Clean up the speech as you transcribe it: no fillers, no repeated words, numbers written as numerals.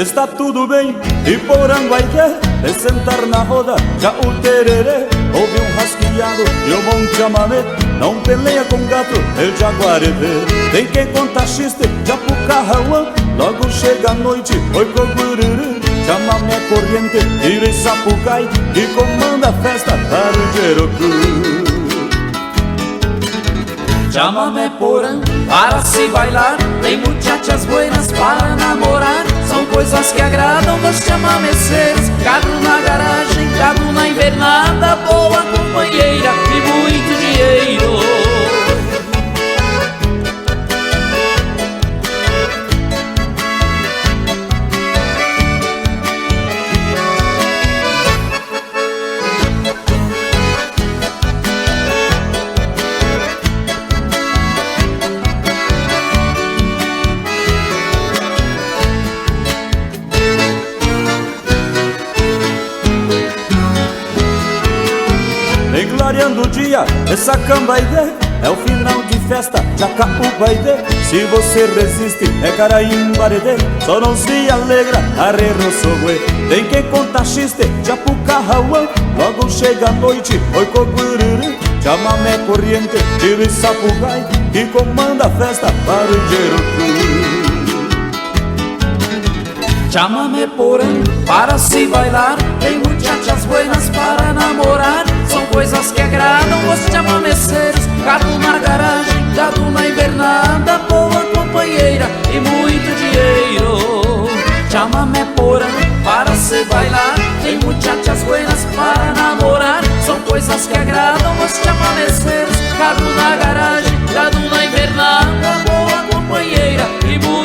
está tudo bem. E porão vai ter, é sentar na roda, já o tererê. Ouve um rasqueado e um bom chamamé. Não peleia com gato, el jaguareté. Tem quem conta xiste, já pro carrauã. Logo chega a noite, oi cogururu. Chamamé corriente, tira e sapucai, e comanda a festa para o Jerocu. Chamamé porã para se bailar, tem muchachas buenas para namorar. São coisas que agradam dos chamameceiros. Carro na garagem, carro na invernada, boa companheira e muito dinheiro. Clareando o dia, essa cambaide é o final de festa, Jacaúbaide. Se você resiste, é caraimbaredê. Só não se alegra, arreroçogue. Tem quem conta xiste, japucarrauã. Logo chega a noite, oi cogururu. Chamamé corriente, tiro e sapugai, que comanda a festa para o Jerocu. Chamamé porã para se bailar, tem muchachas buenas para namorar. São coisas que agradam os chamameceiros. Carro na garagem, gado na invernada, boa companheira e muito dinheiro. Chamamé porã para se bailar, tem muchachas buenas para namorar. São coisas que agradam os chamameceiros. Carro na garagem, gado na invernada, boa companheira e muito